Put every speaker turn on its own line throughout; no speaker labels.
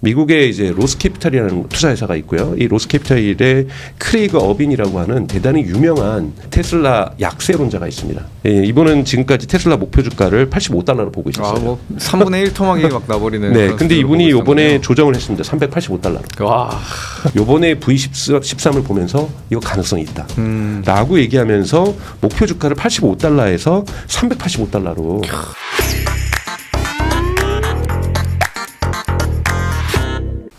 미국의 이제 로스캐피탈이라는 투자회사가 있고요. 이 로스캐피탈의 크레이그 어빈이라고 하는 대단히 유명한 테슬라 약세론자가 있습니다. 예, 이분은 지금까지 테슬라 목표 주가를 $85로 보고 있었어요.
아, 뭐 3분의 1 토막이 막 나버리는.
네, 근데 이분이 이번에 조정을 했습니다. $385로.
와.
요번에 V13을 보면서 이거 가능성이 있다. 라고 얘기하면서 목표 주가를 $85에서 $385로.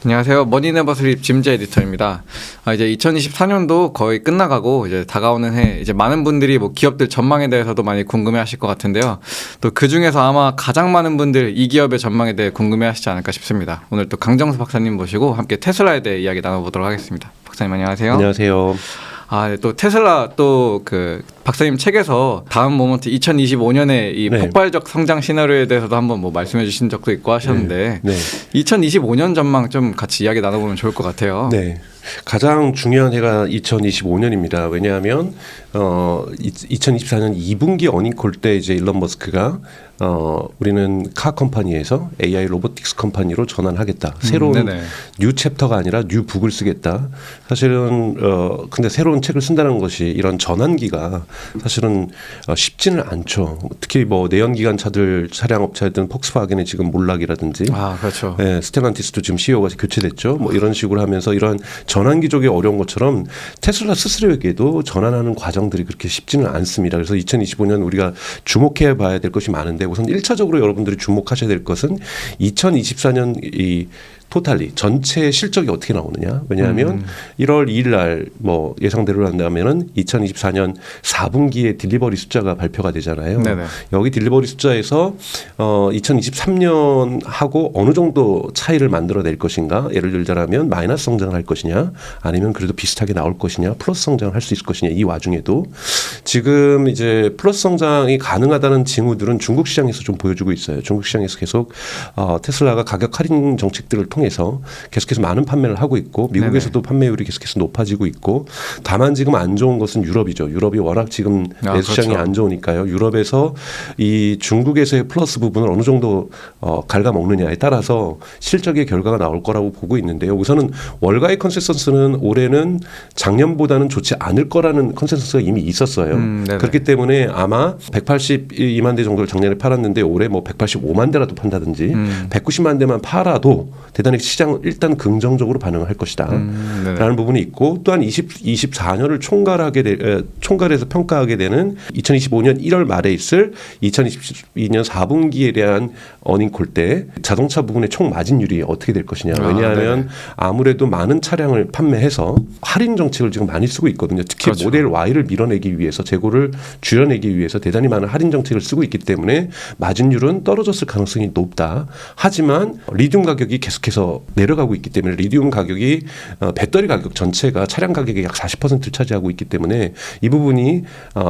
안녕하세요. 머니네버스립 짐재 에디터입니다. 이제 2024년도 거의 끝나가고 이제 다가오는 해 이제 많은 분들이 뭐 기업들 전망에 대해서도 많이 궁금해하실 것 같은데요. 또 그 중에서 아마 가장 많은 분들 이 기업의 전망에 대해 궁금해하시지 않을까 싶습니다. 오늘 또 강정수 박사님 모시고 함께 테슬라에 대해 이야기 나눠보도록 하겠습니다. 박사님 안녕하세요.
안녕하세요.
네, 또 테슬라 또 그 박사님 책에서 다음 모먼트 2025년에 이 폭발적 성장 시나리오에 대해서도 한번 뭐 말씀해 주신 적도 있고 하셨는데 2025년 전망 좀 같이 이야기 나눠보면 좋을 것 같아요.
네. 가장 중요한 해가 2025년입니다. 왜냐하면 2024년 2분기 어닝콜 때 이제 일론 머스크가 우리는 카 컴퍼니에서 AI 로보틱스 컴퍼니로 전환하겠다. 새로운 뉴 챕터가 아니라 뉴 북을 쓰겠다. 사실은 근데 새로운 책을 쓴다는 것이 이런 전환기가 사실은 쉽지는 않죠. 특히 뭐 내연기관 차들 차량 업체든 폭스바겐의 지금 몰락이라든지
그렇죠.
네, 스텔란티스도 지금 CEO가 교체됐죠. 뭐 이런 식으로 하면서 이런 전환기족이 어려운 것처럼 테슬라 스스로에게도 전환하는 과정들이 그렇게 쉽지는 않습니다. 그래서 2025년 우리가 주목해 봐야 될 것이 많은데 우선 1차적으로 여러분들이 주목하셔야 될 것은 2024년 이 토탈리 전체 실적이 어떻게 나오느냐. 왜냐하면 1월 2일 날 뭐 예상대로 한다면은 2024년 4분기에 딜리버리 숫자가 발표가 되잖아요.
네네.
여기 딜리버리 숫자에서 2023년하고 어느 정도 차이를 만들어낼 것인가. 예를 들자면 마이너스 성장을 할 것이냐 아니면 그래도 비슷하게 나올 것이냐 플러스 성장을 할 수 있을 것이냐. 이 와중에도 지금 이제 플러스 성장이 가능하다는 징후들은 중국 시장에서 좀 보여주고 있어요. 중국 시장에서 계속 테슬라가 가격 할인 정책들을 통해서 계속해서 많은 판매를 하고 있고 미국에서도 판매율이 계속해서 높아지고 있고 다만 지금 안 좋은 것은 유럽이죠. 유럽이 워낙 지금 내수시장이
그렇죠.
안 좋으니까요. 유럽에서 이 중국에서의 플러스 부분을 어느 정도 갉아먹느냐에 따라서 실적의 결과가 나올 거라고 보고 있는데요. 우선은 월가의 컨센서스는 올해는 작년보다는 좋지 않을 거라는 컨센서스가 이미 있었어요. 그렇기 때문에 아마 182만 대 정도를 작년에 팔았는데 올해 뭐 185만 대라도 판다든지 190만 대만 팔아도 대단히 시장은 일단 긍정적으로 반응을 할 것이다. 라는 부분이 있고 또한 24년을 총괄해서 평가하게 되는 2025년 1월 말에 있을 2022년 4분기에 대한 어닝콜 때 자동차 부분의 총 마진율이 어떻게 될 것이냐. 왜냐하면 아무래도 많은 차량을 판매해서 할인 정책을 지금 많이 쓰고 있거든요. 특히
그렇죠.
모델 Y를 밀어내기 위해서 재고를 줄여내기 위해서 대단히 많은 할인 정책을 쓰고 있기 때문에 마진율은 떨어졌을 가능성이 높다. 하지만 리튬 가격이 계속해서 내려가고 있기 때문에 리튬 가격이 배터리 가격 전체가 차량 가격의 약 40%를 차지하고 있기 때문에 이 부분이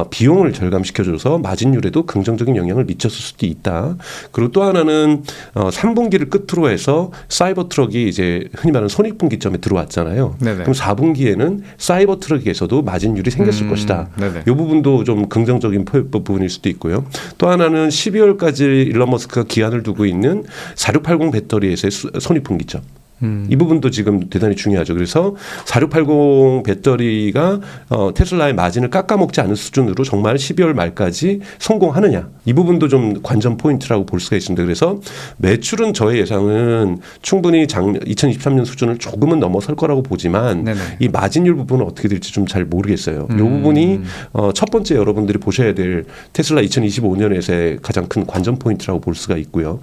비용을 절감시켜줘서 마진율에도 긍정적인 영향을 미쳤을 수도 있다. 그리고 또 하나는 3분기를 끝으로 해서 사이버 트럭이 이제 흔히 말하는 손익분기점에 들어왔잖아요. 그럼 4분기에는 사이버 트럭에서도 마진율이 생겼을 것이다. 이 부분도 좀 긍정적인 부분일 수도 있고요. 또 하나는 12월까지 일론 머스크가 기한을 두고 있는 4680 배터리에서의 손익분기점. 이 부분도 지금 대단히 중요하죠. 그래서 4680 배터리가 테슬라의 마진을 깎아먹지 않은 수준으로 정말 12월 말까지 성공하느냐. 이 부분도 좀 관전 포인트라고 볼 수가 있습니다. 그래서 매출은 저의 예상은 충분히 2023년 수준을 조금은 넘어설 거라고 보지만 이 마진율 부분은 어떻게 될지 좀 잘 모르겠어요. 이 부분이 첫 번째 여러분들이 보셔야 될 테슬라 2025년에서의 가장 큰 관전 포인트라고 볼 수가 있고요.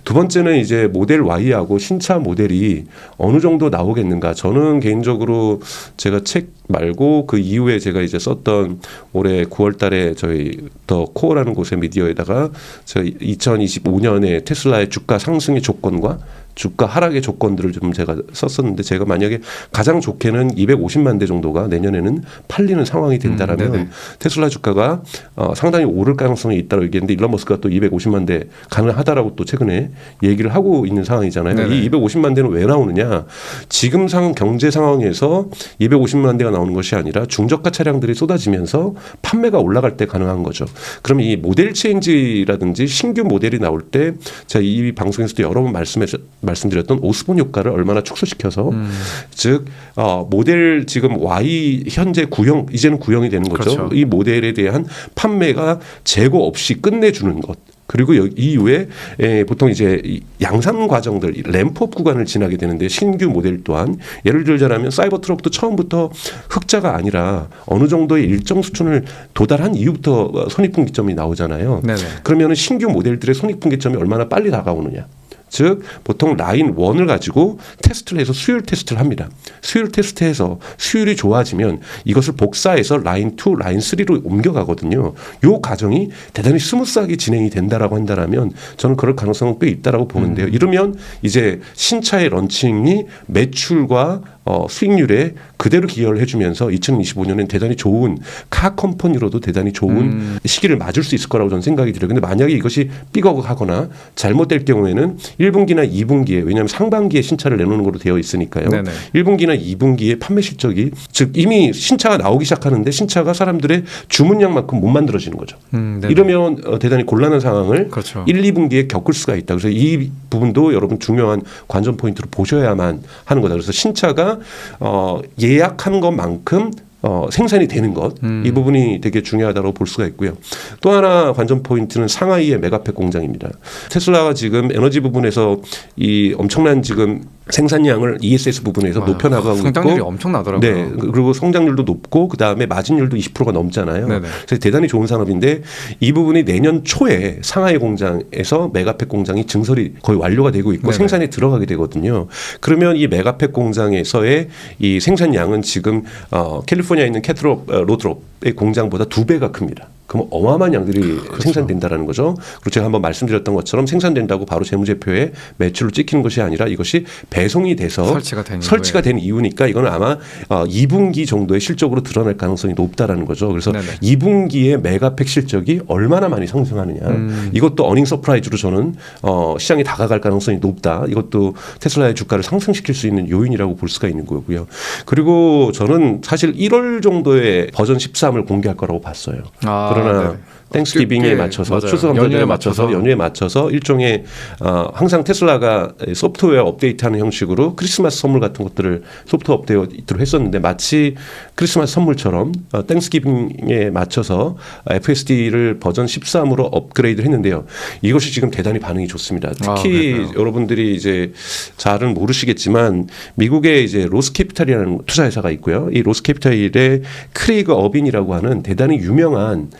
두 번째는 이제 모델 Y하고 신차 모델이 어느 정도 나오겠는가. 저는 개인적으로 제가 책 말고 그 이후에 제가 이제 썼던 올해 9월 달에 저희 더 코어라는 곳의 미디어에다가 저희 2025년에 테슬라의 주가 상승의 조건과 주가 하락의 조건들을 좀 제가 썼었는데 제가 만약에 가장 좋게는 250만 대 정도가 내년에는 팔리는 상황이 된다라면 테슬라 주가가 상당히 오를 가능성이 있다고 얘기했는데 일론 머스크가 또 250만 대 가능하다라고 또 최근에 얘기를 하고 있는 상황이잖아요. 이 250만 대는 왜 나오느냐. 지금 경제 상황에서 250만 대가 나오는 것이 아니라 중저가 차량들이 쏟아지면서 판매가 올라갈 때 가능한 거죠. 그럼 이 모델 체인지라든지 신규 모델이 나올 때 제가 이 방송에서도 여러 번 말씀드렸던 오스본 효과를 얼마나 축소시켜서 즉 모델 지금 Y 현재 구형 이제는 구형이 되는 거죠.
그렇죠.
이 모델에 대한 판매가 재고 없이 끝내주는 것. 그리고 이후에 보통 이제 양산 과정들 램프업 구간을 지나게 되는데 신규 모델 또한 예를 들자면 사이버 트럭도 처음부터 흑자가 아니라 어느 정도의 일정 수준을 도달한 이후부터 손익분기점이 나오잖아요.
네네.
그러면 신규 모델들의 손익분기점이 얼마나 빨리 다가오느냐. 즉 보통 라인 1을 가지고 테스트를 해서 수율 테스트를 합니다. 수율 테스트해서 수율이 좋아지면 이것을 복사해서 라인 2, 라인 3로 옮겨가거든요. 이 과정이 대단히 스무스하게 진행이 된다라고 한다면 저는 그럴 가능성은 꽤 있다라고 보는데요. 이러면 이제 신차의 런칭이 매출과 수익률에 그대로 기여를 해주면서 2025년엔 대단히 좋은 카 컴퍼니로도 대단히 좋은 시기를 맞을 수 있을 거라고 저는 생각이 들어요. 근데 만약에 이것이 삐걱하거나 잘못될 경우에는 1분기나 2분기에 왜냐하면 상반기에 신차를 내놓는 걸로 되어 있으니까요.
네네.
1분기나 2분기에 판매 실적이 즉 이미 신차가 나오기 시작하는데 신차가 사람들의 주문량만큼 못 만들어지는 거죠. 이러면 대단히 곤란한 상황을
그렇죠.
1, 2분기에 겪을 수가 있다. 그래서 이 부분도 여러분 중요한 관전 포인트로 보셔야만 하는 거다. 그래서 신차가 예약한 것만큼 생산이 되는 것, 이 부분이 되게 중요하다고 볼 수가 있고요. 또 하나 관전 포인트는 상하이의 메가팩 공장입니다. 테슬라가 지금 에너지 부분에서 이 엄청난 지금 생산량을 ESS 부분에서 높여나가고
성장률이
있고,
엄청나더라고요.
네, 그리고 성장률도 높고 그 다음에 마진율도 20%가 넘잖아요.
네네.
그래서 대단히 좋은 산업인데 이 부분이 내년 초에 상하이 공장에서 메가팩 공장이 증설이 거의 완료가 되고 있고
네네.
생산에 들어가게 되거든요. 그러면 이 메가팩 공장에서의 이 생산량은 지금 캘리포니아에 있는 로드롭의 공장보다 2배가 큽니다. 그럼 어마어마한 양들이
그렇죠.
생산된다라는 거죠. 그리고 제가 한번 말씀드렸던 것처럼 생산된다고 바로 재무제표에 매출을 찍히는 것이 아니라 이것이 배송이 돼서 설치가 된 이유니까 이거는 아마 2분기 정도의 실적으로 드러날 가능성이 높다라는 거죠. 그래서
네네.
2분기에 메가팩 실적이 얼마나 많이 상승하느냐. 이것도 어닝 서프라이즈로 저는 시장에 다가갈 가능성이 높다. 이것도 테슬라의 주가를 상승시킬 수 있는 요인이라고 볼 수가 있는 거고요. 그리고 저는 사실 1월 정도에 버전 13을 공개할 거라고 봤어요. 그러나
네네.
땡스기빙에 맞춰서 추수감사절에 맞춰서 연휴에 맞춰서 일종의 항상 테슬라가 소프트웨어 업데이트하는 형식으로 크리스마스 선물 같은 것들을 소프트웨어 업데이트로 했었는데 마치 크리스마스 선물처럼 땡스기빙에 맞춰서 FSD를 버전 13으로 업그레이드를 했는데요. 이것이 지금 대단히 반응이 좋습니다. 특히 여러분들이 이제 잘은 모르시겠지만 미국의 이제 로스캐피탈이라는 투자회사가 있고요. 이 로스캐피탈의 크레이그 어빈이라고 하는 대단히 유명한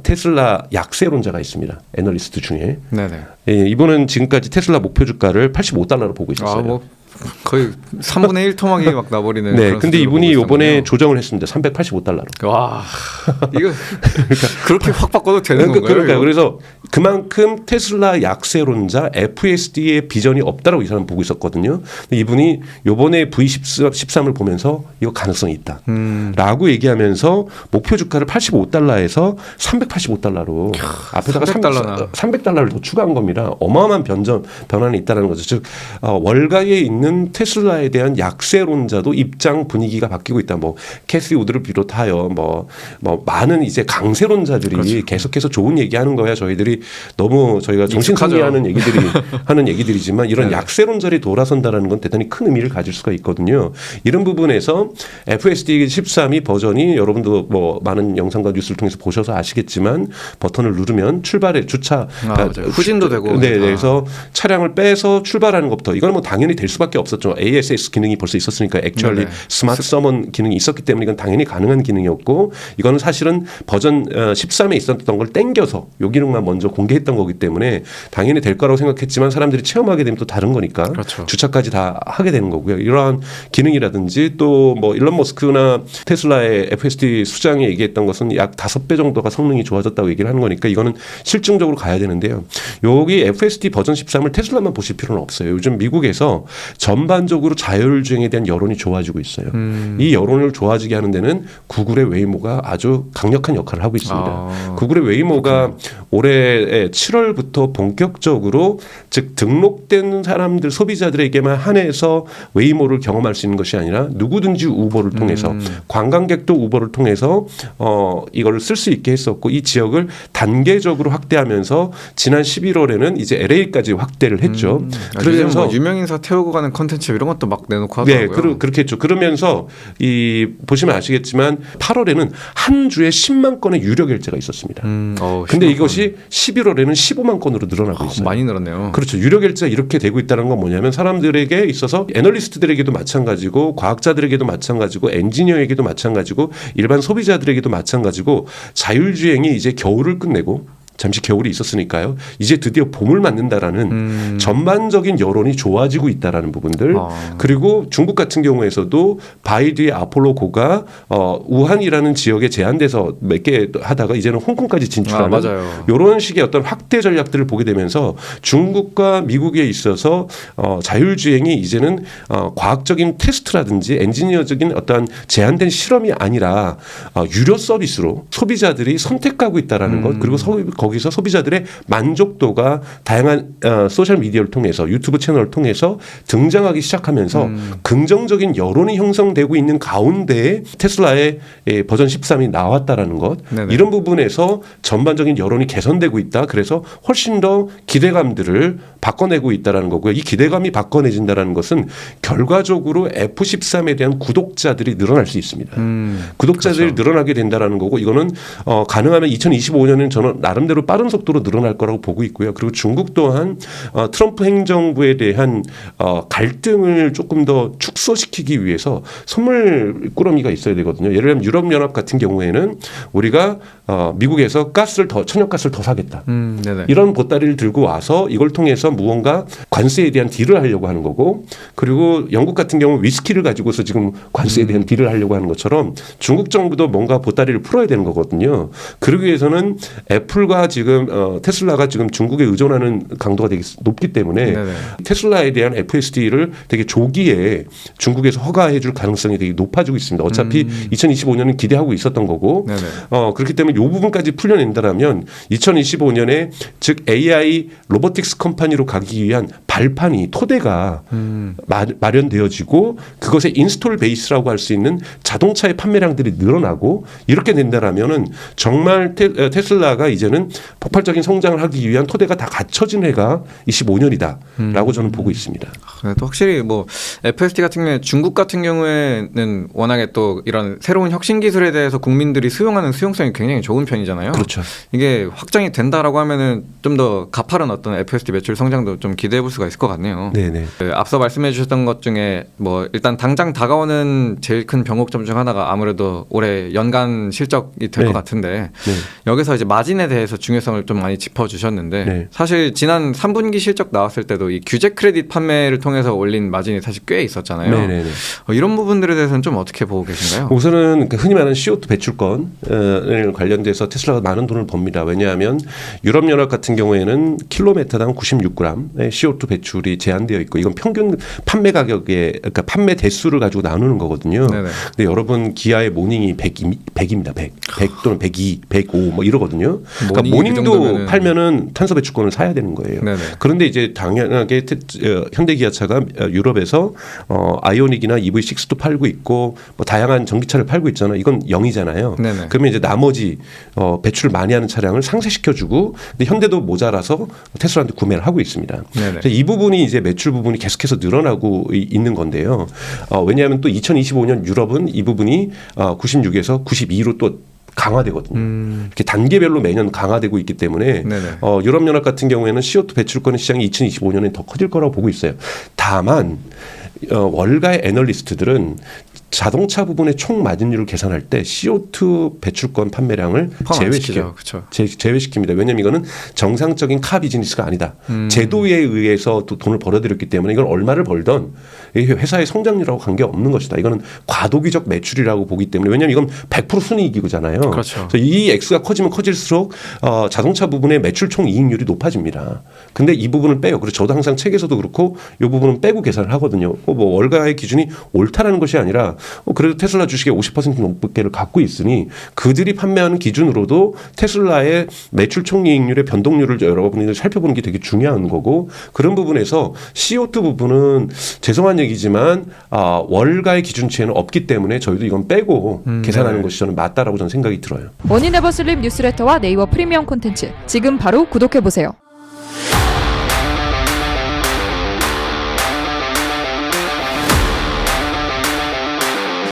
테슬라 약세론자가 있습니다. 애널리스트 중에.
네네.
예, 이분은 지금까지 테슬라 목표 주가를 $85로 보고 있었어요.
거의 3분의 1 토막이 막 나버리는.
네, 근데 이분이 이번에 조정을 했습니다. $385로.
와, 이거 그렇게 확 바꿔도 되는 건가요?
그러니까 그래서 그만큼 테슬라 약세론자 FSD의 비전이 없다라고 이 사람 보고 있었거든요. 근데 이분이 이번에 V13을 보면서 이거 가능성이 있다라고 얘기하면서 목표 주가를 $85에서 $385로 앞에다가 $300를 더 추가한 겁니다. 어마어마한 변화는 있다는 거죠. 즉 월가에 있는 테슬라에 대한 약세론자도 입장 분위기가 바뀌고 있다. 뭐 캐시 우드를 비롯하여 뭐 많은 이제 강세론자들이 계속해서 좋은 얘기하는 거야. 저희들이 너무 저희가 정신승리하는 얘기들이 하는 얘기들이지만 이런 약세론자들이 돌아선다라는 건 대단히 큰 의미를 가질 수가 있거든요. 이런 부분에서 FSD 13이 버전이 여러분도 뭐 많은 영상과 뉴스를 통해서 보셔서 아시겠지만 버튼을 누르면 출발에 주차
후진도 되고
네, 그래서 차량을 빼서 출발하는 것부터 이건 뭐 당연히 될 수밖에 없었죠. ASS 기능이 벌써 있었으니까 액츄얼리 스마트 서먼 기능이 있었기 때문에 이건 당연히 가능한 기능이었고 이거는 사실은 버전 13에 있었던 걸 땡겨서 이 기능만 먼저 공개했던 거기 때문에 당연히 될 거라고 생각했지만 사람들이 체험하게 되면 또 다른 거니까 주차까지 다 하게 되는 거고요. 이러한 기능이라든지 또 뭐 일론 머스크나 테슬라의 FSD 수장이 얘기했던 것은 약 5배 정도가 성능이 좋아졌다고 얘기를 하는 거니까 이거는 실증적으로 가야 되는데요. 여기 FSD 버전 13을 테슬라만 보실 필요는 없어요. 요즘 미국에서 전반적으로 자율주행에 대한 여론이 좋아지고 있어요. 이 여론을 좋아지게 하는 데는 구글의 웨이모가 아주 강력한 역할을 하고 있습니다. 구글의 웨이모가 올해 7월부터 본격적으로 즉 등록된 사람들 소비자들에게만 한해서 웨이모를 경험할 수 있는 것이 아니라 누구든지 우버를 통해서 관광객도 우버를 통해서 이거를 쓸 수 있게 했었고 이 지역을 단계적으로 확대하면서 지난 11월에는 이제 LA까지 확대를 했죠.
그러면서 뭐 유명인사 태우고 가는 컨텐츠 이런 것도 막 내놓고 하더라고요.
네, 그렇게 했죠. 그러면서 보시면 아시겠지만 8월에는 한 주에 10만 건의 유료 결제가 있었습니다. 근데 이것이 11월에는 15만 건으로 늘어나고 있어요.
많이 늘었네요.
그렇죠. 유료 결제가 이렇게 되고 있다는 건 뭐냐면 사람들에게 있어서 애널리스트들에게도 마찬가지고 과학자들에게도 마찬가지고 엔지니어에게도 마찬가지고 일반 소비자들에게도 마찬가지고 자율주행이 이제 겨울을 끝내고 잠시 겨울이 있었으니까요. 이제 드디어 봄을 맞는다라는 전반적인 여론이 좋아지고 있다라는 부분들. 그리고 중국 같은 경우에서도 바이두의 아폴로9가 우한이라는 지역에 제한돼서 몇 개 하다가 이제는 홍콩까지 진출하는
맞아요.
이런 식의 어떤 확대 전략들을 보게 되면서 중국과 미국에 있어서 자율주행이 이제는 과학적인 테스트라든지 엔지니어적인 어떤 제한된 실험이 아니라 유료 서비스로 소비자들이 선택하고 있다라는 것 그리고 거기서 소비자들의 만족도가 다양한 소셜 미디어를 통해서 유튜브 채널을 통해서 등장하기 시작하면서 긍정적인 여론이 형성되고 있는 가운데 테슬라의 버전 13이 나왔다라는 것
네네.
이런 부분에서 전반적인 여론이 개선되고 있다. 그래서 훨씬 더 기대감들을 바꿔내고 있다는 거고요. 이 기대감이 바꿔내진다는 것은 결과적으로 F13에 대한 구독자들이 늘어날 수 있습니다. 구독자들이
그렇죠.
늘어나게 된다는 거고 이거는 가능하면 2025년에는 저는 나름대로 빠른 속도로 늘어날 거라고 보고 있고요. 그리고 중국 또한 트럼프 행정부에 대한 갈등을 조금 더 축소시키기 위해서 선물 꾸러미가 있어야 되거든요. 예를 들면 유럽연합 같은 경우에는 우리가 미국에서 천연가스를 더 사겠다. 이런 보따리를 들고 와서 이걸 통해서 무언가 관세에 대한 딜을 하려고 하는 거고 그리고 영국 같은 경우 위스키를 가지고서 지금 관세에 대한 딜을 하려고 하는 것처럼 중국 정부도 뭔가 보따리를 풀어야 되는 거거든요. 그러기 위해서는 애플과 지금 테슬라가 지금 중국에 의존하는 강도가 되게 높기 때문에
네네.
테슬라에 대한 FSD를 되게 조기에 중국에서 허가해 줄 가능성이 되게 높아지고 있습니다. 어차피 2025년은 기대하고 있었던 거고 그렇기 때문에 이 부분까지 풀려낸다라면 2025년에 즉 AI 로보틱스 컴퍼니로 가기 위한 발판이 토대가 마련되어지고 그것의 인스톨 베이스라고 할 수 있는 자동차의 판매량들이 늘어나고 이렇게 된다라면은 정말 테슬라가 이제는 폭발적인 성장을 하기 위한 토대가 다 갖춰진 해가 25년이다라고 저는 보고 있습니다.
또 확실히 뭐 FSD 같은 경우에 중국 같은 경우에는 워낙에 또 이런 새로운 혁신 기술에 대해서 국민들이 수용하는 수용성이 굉장히 좋은 편이잖아요.
그렇죠.
이게 확장이 된다라고 하면은 좀 더 가파른 어떤 FSD 매출 성장도 좀 기대해 볼 수가 있을 것 같네요.
네네.
앞서 말씀해 주셨던 것 중에 뭐 일단 당장 다가오는 제일 큰 변곡점 중 하나가 아무래도 올해 연간 실적이 될 것 같은데 여기서 이제 마진에 대해서 중요성을 좀 많이 짚어주셨는데 사실 지난 3분기 실적 나왔을 때도 이 규제 크레딧 판매를 통해서 올린 마진이 사실 꽤 있었잖아요. 이런 부분들에 대해서는 좀 어떻게 보고 계신가요?
우선은 흔히 말하는 CO2 배출권을 관련돼서 테슬라가 많은 돈을 법니다. 왜냐하면 유럽연합 같은 경우에는 킬로미터당 96g의 CO2 배출이 제한되어 있고 이건 평균 판매 가격에 그러니까 판매 대수를 가지고 나누는 거거든요. 근데 여러분 기아의 모닝이 100입니다. 100 또는 102, 105 뭐 이러거든요. 그러니까 모닝도 팔면은 탄소 배출권을 사야 되는 거예요. 그런데 이제 당연하게 현대기아차가 유럽에서 아이오닉이나 EV6도 팔고 있고 뭐 다양한 전기차를 팔고 있잖아요. 이건 0이잖아요. 그러면 이제 나머지 배출을 많이 하는 차량을 상쇄시켜주고 근데 현대도 모자라서 테슬라한테 구매를 하고 있습니다. 그래서 이 부분이 이제 매출 부분이 계속해서 늘어나고 있는 건데요. 왜냐하면 또 2025년 유럽은 이 부분이 96에서 92로 또 강화되거든요. 이렇게 단계별로 매년 강화되고 있기 때문에 유럽연합 같은 경우에는 CO2 배출권 시장이 2025년에 더 커질 거라고 보고 있어요. 다만 월가의 애널리스트들은 자동차 부분의 총 마진율을 계산할 때 CO2 배출권 판매량을 제외시켜요.
그렇죠.
제외시킵니다. 왜냐하면 이거는 정상적인 카 비즈니스가 아니다. 제도에 의해서 또 돈을 벌어들였기 때문에 이걸 얼마를 벌던 회사의 성장률하고 관계없는 것이다. 이거는 과도기적 매출이라고 보기 때문에 왜냐하면 이건 100% 순이익이잖아요.
그렇죠.
그래서 이 액수가 커지면 커질수록 자동차 부분의 매출 총 이익률이 높아집니다. 근데 이 부분을 빼요. 그래서 저도 항상 책에서도 그렇고 이 부분은 빼고 계산을 하거든요. 뭐 월가의 기준이 옳다라는 것이 아니라 그래도 테슬라 주식의 50% 넘게를 갖고 있으니 그들이 판매하는 기준으로도 테슬라의 매출 총이익률의 변동률을 여러분들이 살펴보는 게 되게 중요한 거고 그런 부분에서 CO2 부분은 죄송한 얘기지만 월가의 기준치에는 없기 때문에 저희도 이건 빼고 계산하는 것이 저는 맞다라고 저는 생각이 들어요.
머니네버슬립 뉴스레터와 네이버 프리미엄 콘텐츠 지금 바로 구독해보세요.